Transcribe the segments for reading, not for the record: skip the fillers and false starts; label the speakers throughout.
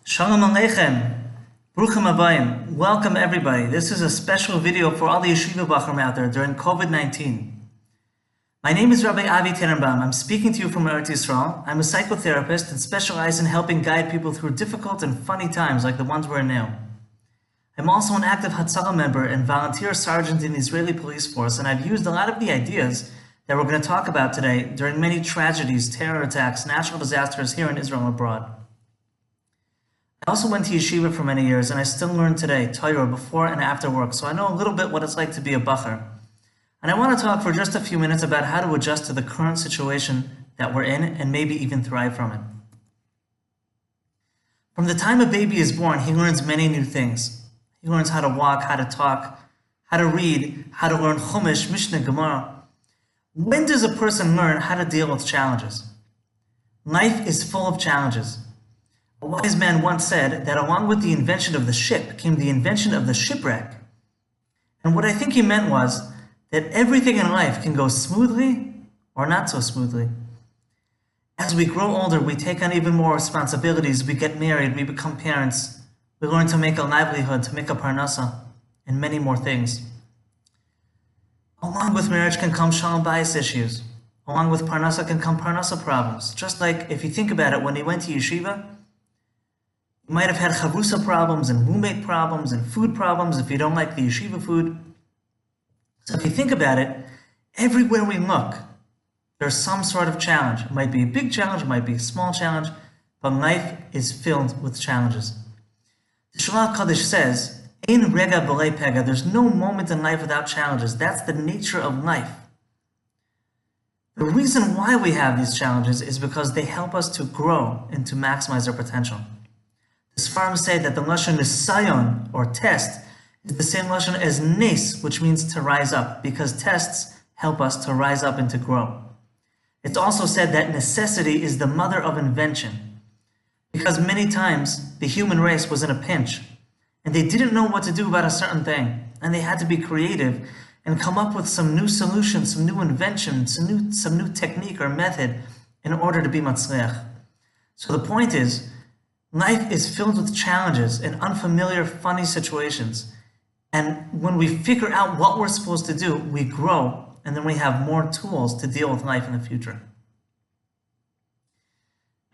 Speaker 1: Shalom Aleichem. Bruchim Abayim. Welcome everybody. This is a special video for all the yeshiva bachrim out there during COVID-19. My name is Rabbi Avi Tenenbaum. I'm speaking to you from Eretz Yisrael. I'm a psychotherapist and specialize in helping guide people through difficult and funny times like the ones we're in now. I'm also an active Hatzalah member and volunteer sergeant in the Israeli police force, and I've used a lot of the ideas that we're going to talk about today during many tragedies, terror attacks, natural disasters here in Israel and abroad. I also went to yeshiva for many years, and I still learn today Torah before and after work, so I know a little bit what it's like to be a bacher. And I want to talk for just a few minutes about how to adjust to the current situation that we're in and maybe even thrive from it. From the time a baby is born, he learns many new things. He learns how to walk, how to talk, how to read, how to learn Chumash, Mishnah, Gemara. When does a person learn how to deal with challenges? Life is full of challenges. A wise man once said that along with the invention of the ship came the invention of the shipwreck. And what I think he meant was that everything in life can go smoothly or not so smoothly. As we grow older, we take on even more responsibilities. We get married, we become parents, we learn to make a livelihood, to make a parnasa, and many more things. Along with marriage can come shalom bayis issues. Along with parnasa can come parnasa problems. Just like if you think about it, when you went to yeshiva, you might have had chavrusa problems and roommate problems and food problems if you don't like the yeshiva food. So if you think about it, everywhere we look, there's some sort of challenge. It might be a big challenge, it might be a small challenge, but life is filled with challenges. The Shalach Kodesh says, Ein rega b'lei pega, there's no moment in life without challenges. That's the nature of life. The reason why we have these challenges is because they help us to grow and to maximize our potential. The Sfarim say that the lashon nisayon, or test, is the same lashon as nes, which means to rise up, because tests help us to rise up and to grow. It's also said that necessity is the mother of invention, because many times the human race was in a pinch, and they didn't know what to do about a certain thing, and they had to be creative and come up with some new solution, some new invention, some new technique or method in order to be matzliach. So the point is, life is filled with challenges and unfamiliar, funny situations. And when we figure out what we're supposed to do, we grow, and then we have more tools to deal with life in the future.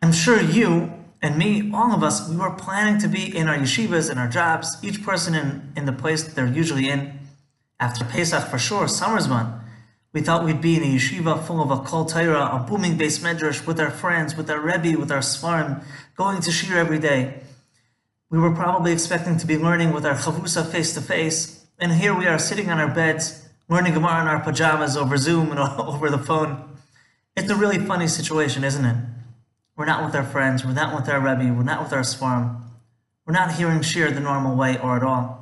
Speaker 1: I'm sure you and me, all of us, we were planning to be in our yeshivas and our jobs, each person in the place that they're usually in. After Pesach, for sure, summer's one, we thought we'd be in a yeshiva full of a kol Torah, a booming beis medrash, with our friends, with our Rebbe, with our Sfarim, going to shir every day. We were probably expecting to be learning with our chavrusa face-to-face, and here we are sitting on our beds, learning Gemara in our pajamas over Zoom and over the phone. It's a really funny situation, isn't it? We're not with our friends, we're not with our Rebbe, we're not with our Sfarim. We're not hearing shir the normal way or at all.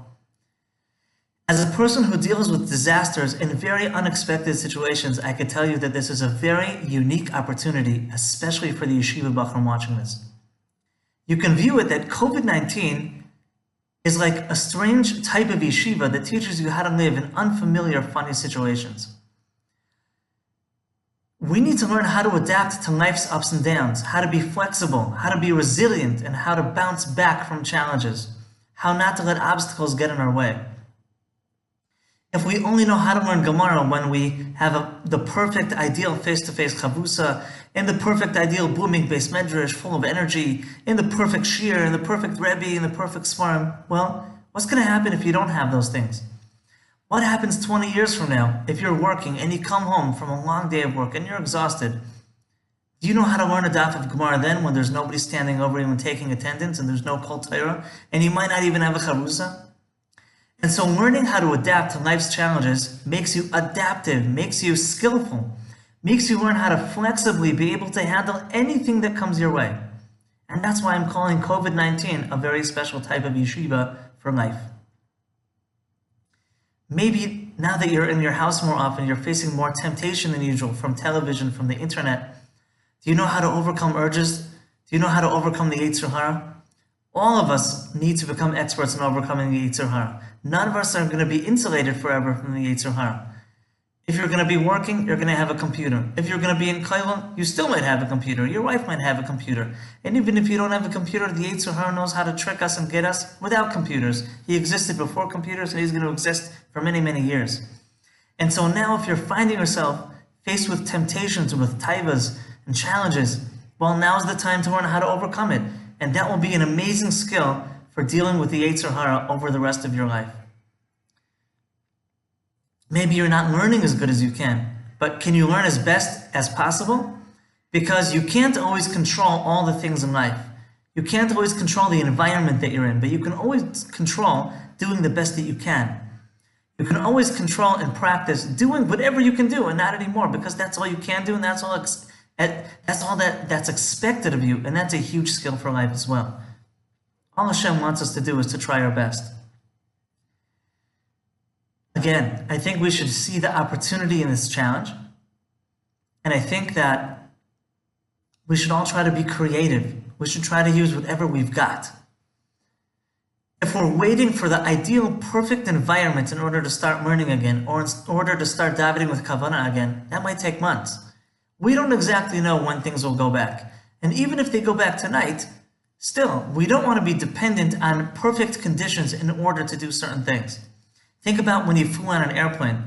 Speaker 1: As a person who deals with disasters in very unexpected situations, I could tell you that this is a very unique opportunity, especially for the yeshiva bachrim watching this. You can view it that COVID-19 is like a strange type of yeshiva that teaches you how to live in unfamiliar, funny situations. We need to learn how to adapt to life's ups and downs, how to be flexible, how to be resilient, and how to bounce back from challenges, how not to let obstacles get in our way. If we only know how to learn Gemara when we have the perfect ideal face-to-face chavrusa, in the perfect ideal booming beis medrash full of energy, in the perfect shir, in the perfect Rebbe, in the perfect Sfarim, well, what's going to happen if you don't have those things? What happens 20 years from now if you're working and you come home from a long day of work and you're exhausted? Do you know how to learn a daf of Gemara then when there's nobody standing over you and taking attendance and there's no kol Torah, and you might not even have a chavrusa? And so learning how to adapt to life's challenges makes you adaptive, makes you skillful, makes you learn how to flexibly be able to handle anything that comes your way. And that's why I'm calling COVID-19 a very special type of yeshiva for life. Maybe now that you're in your house more often, you're facing more temptation than usual from television, from the internet. Do you know how to overcome urges? Do you know how to overcome the Yetzer Hara? All of us need to become experts in overcoming the Yetzer Hara. None of us are going to be insulated forever from the Yetzer Hara. If you're going to be working, you're going to have a computer. If you're going to be in kollel, you still might have a computer. Your wife might have a computer. And even if you don't have a computer, the Yetzer Hara knows how to trick us and get us without computers. He existed before computers, and he's going to exist for many, many years. And so now if you're finding yourself faced with temptations, with taivas and challenges, well, now's the time to learn how to overcome it. And that will be an amazing skill for dealing with the Yetzer Hara over the rest of your life. Maybe you're not learning as good as you can, but can you learn as best as possible? Because you can't always control all the things in life. You can't always control the environment that you're in, but you can always control doing the best that you can. You can always control and practice doing whatever you can do and not anymore, because that's all you can do and that's all that's expected of you, and that's a huge skill for life as well. All Hashem wants us to do is to try our best. Again, I think we should see the opportunity in this challenge, and I think that we should all try to be creative. We should try to use whatever we've got. If we're waiting for the ideal, perfect environment in order to start learning again, or in order to start davening with kavanah again, that might take months. We don't exactly know when things will go back. And even if they go back tonight, still, we don't want to be dependent on perfect conditions in order to do certain things. Think about when you flew on an airplane.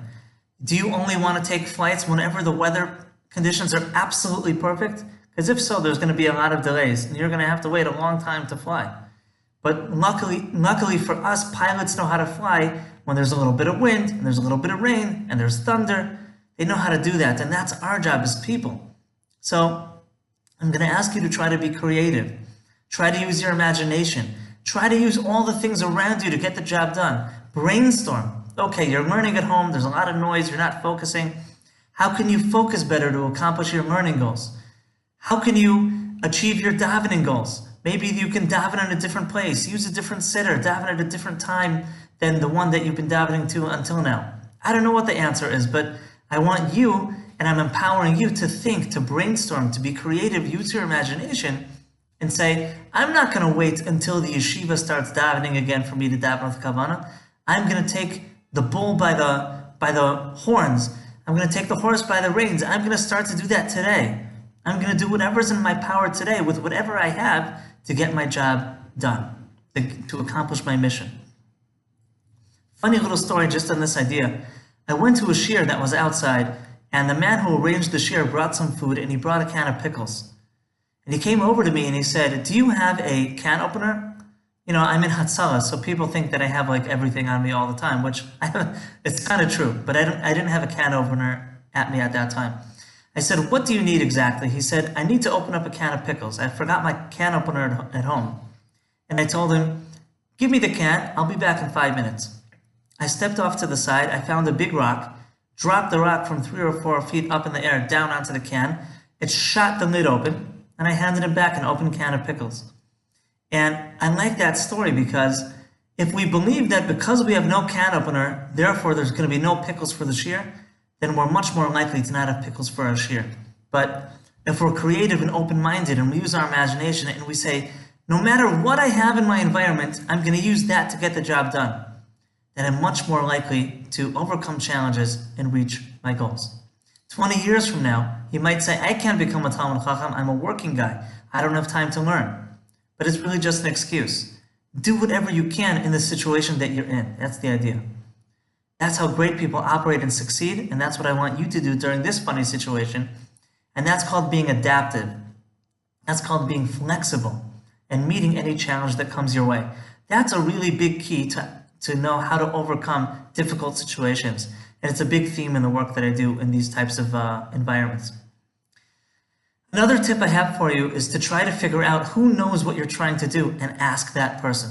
Speaker 1: Do you only want to take flights whenever the weather conditions are absolutely perfect? Because if so, there's going to be a lot of delays, and you're going to have to wait a long time to fly. But luckily for us, pilots know how to fly when there's a little bit of wind, and there's a little bit of rain, and there's thunder. They know how to do that, and that's our job as people. So I'm going to ask you to try to be creative. Try to use your imagination. Try to use all the things around you to get the job done. Brainstorm. Okay, you're learning at home, there's a lot of noise, you're not focusing. How can you focus better to accomplish your learning goals? How can you achieve your davening goals? Maybe you can daven in a different place, use a different sitter, daven at a different time than the one that you've been davening to until now. I don't know what the answer is, but I want you, and I'm empowering you to think, to brainstorm, to be creative, use your imagination, and say, I'm not going to wait until the yeshiva starts davening again for me to daven with kavanah. I'm going to take the bull by the horns. I'm going to take the horse by the reins. I'm going to start to do that today. I'm going to do whatever's in my power today with whatever I have to get my job done, to accomplish my mission. Funny little story just on this idea. I went to a shiur that was outside, and the man who arranged the shiur brought some food, and he brought a can of pickles. And he came over to me and he said, do you have a can opener? You know, I'm in Hatzalah, so people think that I have like everything on me all the time, which it's kind of true, but I didn't have a can opener at me at that time. I said, what do you need exactly? He said, I need to open up a can of pickles. I forgot my can opener at home. And I told him, give me the can, I'll be back in 5 minutes. I stepped off to the side, I found a big rock, dropped the rock from 3 or 4 feet up in the air down onto the can. It shot the lid open, and I handed him back an open can of pickles. And I like that story because if we believe that because we have no can opener, therefore there's going to be no pickles for the shiur, then we're much more likely to not have pickles for our shiur. But if we're creative and open-minded and we use our imagination and we say, no matter what I have in my environment, I'm going to use that to get the job done, then I'm much more likely to overcome challenges and reach my goals. 20 years from now, you might say, I can't become a Talmid Chacham, I'm a working guy, I don't have time to learn. But it's really just an excuse. Do whatever you can in the situation that you're in. That's the idea. That's how great people operate and succeed, and that's what I want you to do during this funny situation. And that's called being adaptive. That's called being flexible and meeting any challenge that comes your way. That's a really big key to know how to overcome difficult situations. And it's a big theme in the work that I do in these types of environments. Another tip I have for you is to try to figure out who knows what you're trying to do and ask that person.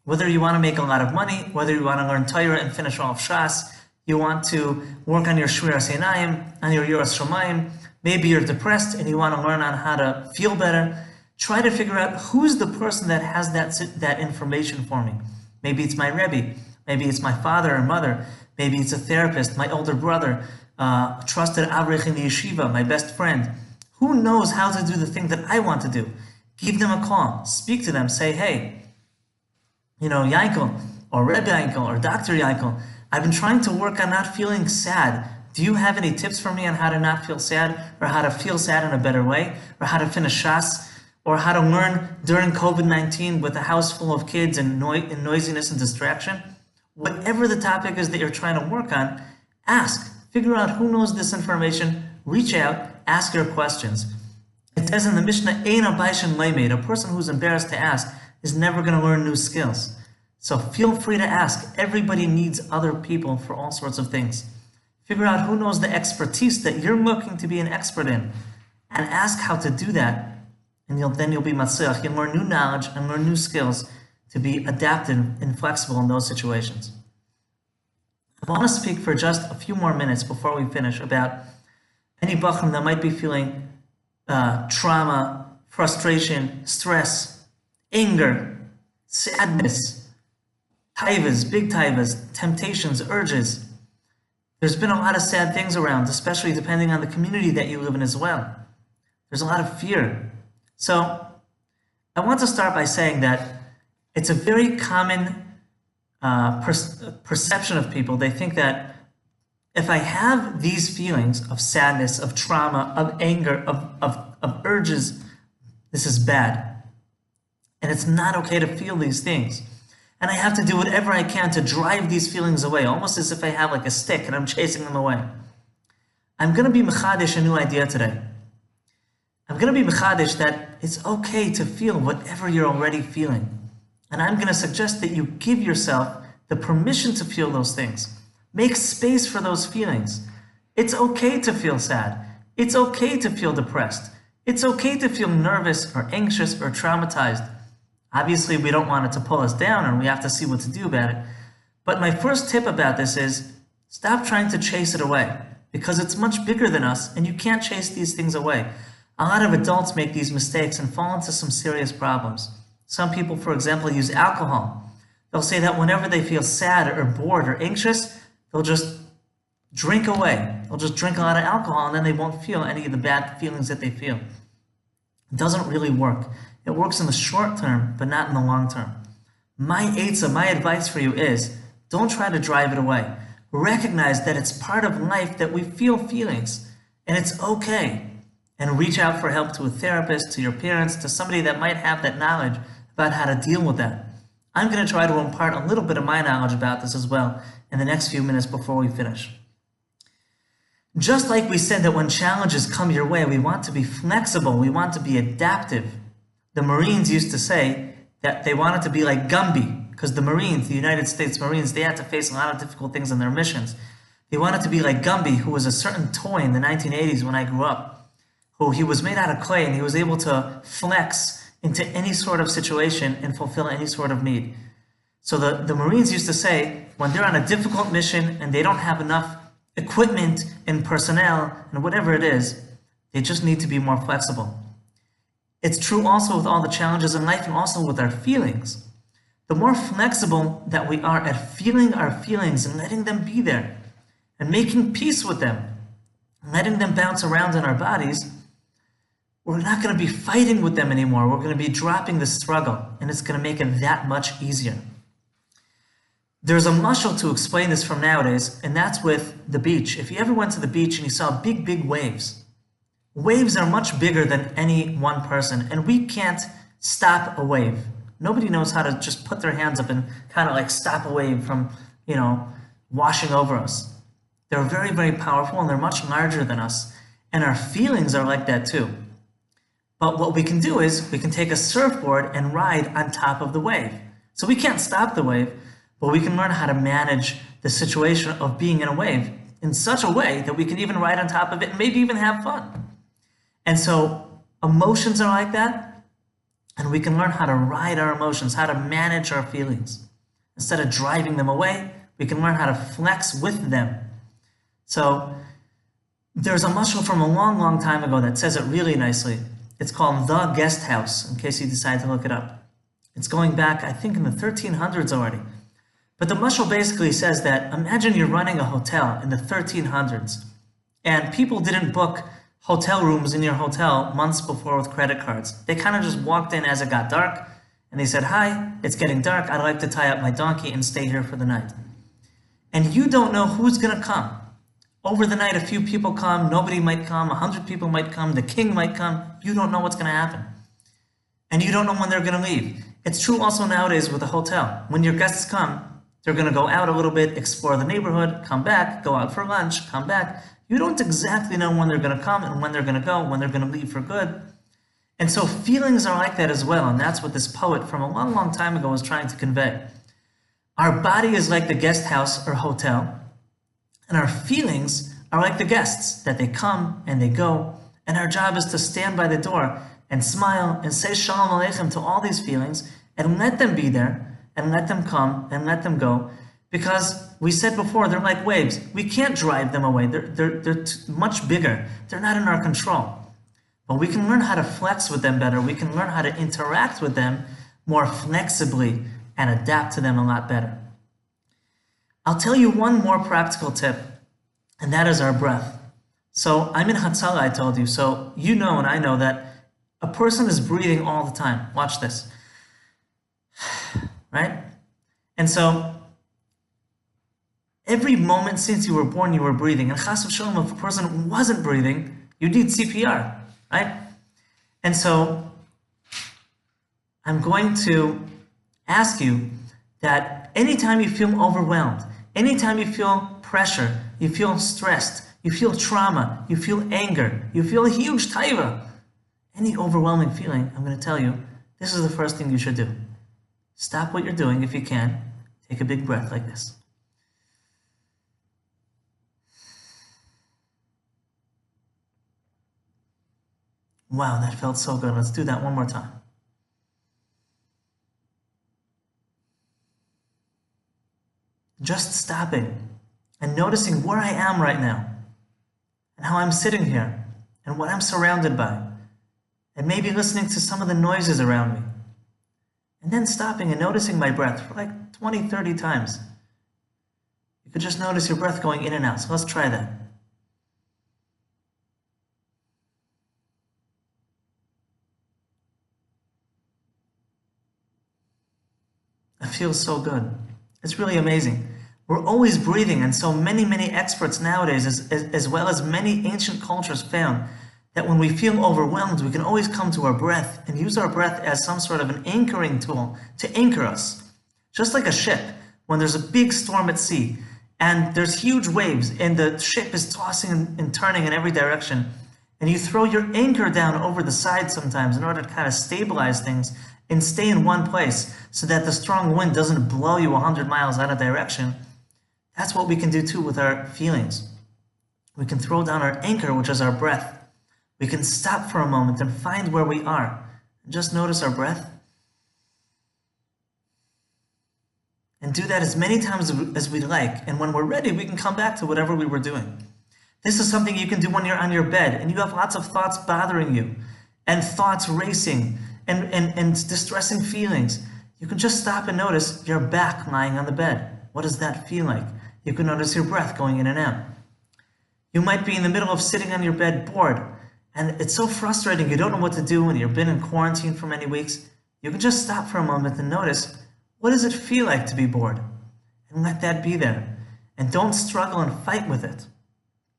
Speaker 1: Whether you want to make a lot of money, whether you want to learn Torah and finish all of Shas, you want to work on your Shmiras Einayim, on your Yiras Shamayim, maybe you're depressed and you want to learn on how to feel better, try to figure out who's the person that has that information for me. Maybe it's my Rebbe, maybe it's my father or mother, maybe it's a therapist, my older brother, trusted Avrich in the yeshiva, my best friend. Who knows how to do the thing that I want to do? Give them a call, speak to them, say, hey, you know, Yankel, or Rebbe Yankel, or Dr. Yankel, I've been trying to work on not feeling sad Do you have any tips for me on how to not feel sad, or how to feel sad in a better way, or how to finish Shas, or how to learn during COVID-19 with a house full of kids and noisiness and distraction? Whatever the topic is that you're trying to work on, ask. Figure out who knows this information, reach out, ask your questions. It says in the Mishnah, Ein Abaishin Leimed, a person who's embarrassed to ask is never going to learn new skills. So feel free to ask. Everybody needs other people for all sorts of things. Figure out who knows the expertise that you're looking to be an expert in, and ask how to do that, and then you'll be matzliach. You'll learn new knowledge and learn new skills to be adaptive and flexible in those situations. I want to speak for just a few more minutes before we finish about any bachrim that might be feeling trauma, frustration, stress, anger, sadness, taivas, big taivas, temptations, urges. There's been a lot of sad things around, especially depending on the community that you live in as well. There's a lot of fear. So I want to start by saying that it's a very common perception of people. They think that if I have these feelings of sadness, of trauma, of anger, of urges, this is bad. And it's not okay to feel these things. And I have to do whatever I can to drive these feelings away, almost as if I have like a stick and I'm chasing them away. I'm going to be mechadish a new idea today. I'm going to be mechadish that it's okay to feel whatever you're already feeling. And I'm going to suggest that you give yourself the permission to feel those things. Make space for those feelings. It's okay to feel sad. It's okay to feel depressed. It's okay to feel nervous or anxious or traumatized. Obviously, we don't want it to pull us down and we have to see what to do about it. But my first tip about this is stop trying to chase it away, because it's much bigger than us and you can't chase these things away. A lot of adults make these mistakes and fall into some serious problems. Some people, for example, use alcohol. They'll say that whenever they feel sad or bored or anxious, they'll just drink away. They'll just drink a lot of alcohol and then they won't feel any of the bad feelings that they feel. It doesn't really work. It works in the short term, but not in the long term. My advice for you is, don't try to drive it away. Recognize that it's part of life that we feel feelings, and it's okay. And reach out for help to a therapist, to your parents, to somebody that might have that knowledge about how to deal with that. I'm going to try to impart a little bit of my knowledge about this as well in the next few minutes before we finish. Just like we said that when challenges come your way, we want to be flexible, we want to be adaptive. The Marines used to say that they wanted to be like Gumby, because the Marines, the United States Marines, they had to face a lot of difficult things on their missions. They wanted to be like Gumby, who was a certain toy in the 1980s when I grew up, who he was made out of clay and he was able to flex into any sort of situation and fulfill any sort of need. So the Marines used to say, when they're on a difficult mission and they don't have enough equipment and personnel and whatever it is, they just need to be more flexible. It's true also with all the challenges in life and also with our feelings. The more flexible that we are at feeling our feelings and letting them be there and making peace with them, and letting them bounce around in our bodies, we're not going to be fighting with them anymore. We're going to be dropping the struggle, and it's going to make it that much easier. There's a mashal to explain this from nowadays, and that's with the beach. If you ever went to the beach and you saw big, big waves, waves are much bigger than any one person, and we can't stop a wave. Nobody knows how to just put their hands up and kind of like stop a wave from, washing over us. They're very, very powerful, and they're much larger than us, and our feelings are like that too. But what we can do is we can take a surfboard and ride on top of the wave. So we can't stop the wave, but we can learn how to manage the situation of being in a wave in such a way that we can even ride on top of it and maybe even have fun. And so emotions are like that, and we can learn how to ride our emotions, how to manage our feelings. Instead of driving them away, we can learn how to flex with them. So there's a mashal from a long, long time ago that says it really nicely. It's called The Guest House, in case you decide to look it up. It's going back, I think, in the 1300s already. But the mashal basically says that, imagine you're running a hotel in the 1300s, and people didn't book hotel rooms in your hotel months before with credit cards. They kind of just walked in as it got dark, and they said, "Hi, it's getting dark, I'd like to tie up my donkey and stay here for the night." And you don't know who's going to come. Over the night, a few people come, nobody might come, 100 people might come, the king might come. You don't know what's going to happen. And you don't know when they're going to leave. It's true also nowadays with a hotel. When your guests come, they're going to go out a little bit, explore the neighborhood, come back, go out for lunch, come back. You don't exactly know when they're going to come and when they're going to go, when they're going to leave for good. And so feelings are like that as well, and that's what this poet from a long, long time ago was trying to convey. Our body is like the guest house or hotel, and our feelings are like the guests, that they come and they go, and our job is to stand by the door and smile and say Shalom Aleichem to all these feelings and let them be there and let them come and let them go, because we said before, they're like waves. We can't drive them away. They're much bigger. They're not in our control. But we can learn how to flex with them better. We can learn how to interact with them more flexibly and adapt to them a lot better. I'll tell you one more practical tip, and that is our breath. So I'm in Hatzalah, I told you. So you know and I know that a person is breathing all the time. Watch this. Right? And so every moment since you were born, you were breathing. And chas v'sholom, if a person wasn't breathing, you need CPR, right? And so I'm going to ask you that anytime you feel overwhelmed, anytime you feel pressure, you feel stressed, you feel trauma, you feel anger, you feel a huge taiva, any overwhelming feeling, I'm going to tell you, this is the first thing you should do. Stop what you're doing if you can. Take a big breath like this. Wow, that felt so good. Let's do that one more time. Just stopping and noticing where I am right now and how I'm sitting here and what I'm surrounded by, and maybe listening to some of the noises around me. And then stopping and noticing my breath for like 20, 30 times. You could just notice your breath going in and out. So let's try that. It feels so good. It's really amazing. We're always breathing, and so many, many experts nowadays, as well as many ancient cultures, found that when we feel overwhelmed, we can always come to our breath and use our breath as some sort of an anchoring tool to anchor us. Just like a ship, when there's a big storm at sea, and there's huge waves, and the ship is tossing and turning in every direction, and you throw your anchor down over the side sometimes in order to kind of stabilize things and stay in one place so that the strong wind doesn't blow you 100 miles out of direction. That's what we can do too with our feelings. We can throw down our anchor, which is our breath. We can stop for a moment and find where we are. And just notice our breath. And do that as many times as we like. And when we're ready, we can come back to whatever we were doing. This is something you can do when you're on your bed and you have lots of thoughts bothering you and thoughts racing and distressing feelings. You can just stop and notice your back lying on the bed. What does that feel like? You can notice your breath going in and out. You might be in the middle of sitting on your bed bored, and it's so frustrating, you don't know what to do when you've been in quarantine for many weeks. You can just stop for a moment and notice, what does it feel like to be bored? And let that be there. And don't struggle and fight with it.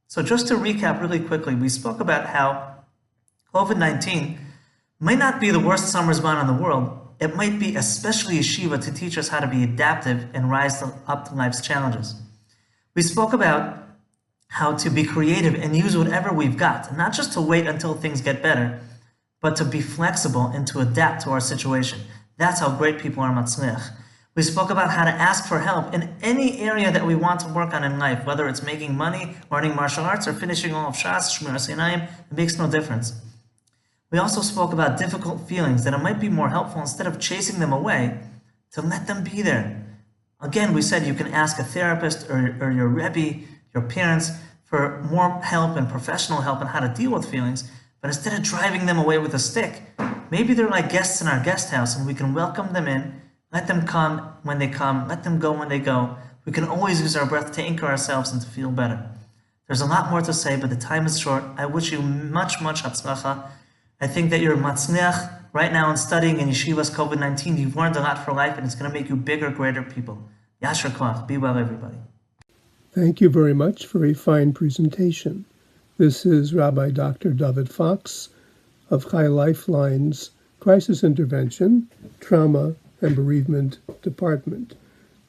Speaker 1: So just to recap really quickly, we spoke about how COVID-19 might not be the worst summer zman in the world. It might be especially yeshiva to teach us how to be adaptive and rise up to life's challenges. We spoke about how to be creative and use whatever we've got, not just to wait until things get better, but to be flexible and to adapt to our situation. That's how great people are matzliach. We spoke about how to ask for help in any area that we want to work on in life, whether it's making money, learning martial arts, or finishing all of Shas, Shmiras Einayim. It makes no difference. We also spoke about difficult feelings, that it might be more helpful, instead of chasing them away, to let them be there. Again, we said you can ask a therapist or your Rebbe, your parents, for more help and professional help on how to deal with feelings, but instead of driving them away with a stick, maybe they're like guests in our guest house and we can welcome them in, let them come when they come, let them go when they go. We can always use our breath to anchor ourselves and to feel better. There's a lot more to say, but the time is short. I wish you much, much hatzlacha. I think that you're matzliach right now in studying in yeshiva's COVID-19. You've learned a lot for life, and it's going to make you bigger, greater people. Yasher koach. Be well, everybody.
Speaker 2: Thank you very much for a fine presentation. This is Rabbi Dr. David Fox of Chai Lifeline's Crisis Intervention, Trauma, and Bereavement Department.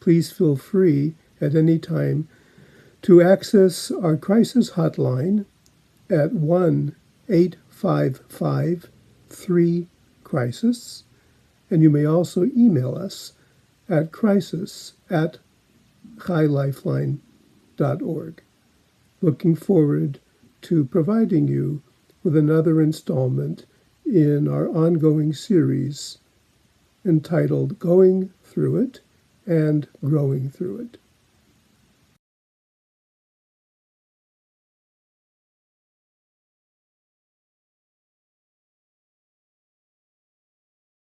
Speaker 2: Please feel free at any time to access our crisis hotline at 1-855-3-CRISIS, and you may also email us at crisis@chailifeline.org. Looking forward to providing you with another installment in our ongoing series entitled Going Through It and Growing Through It.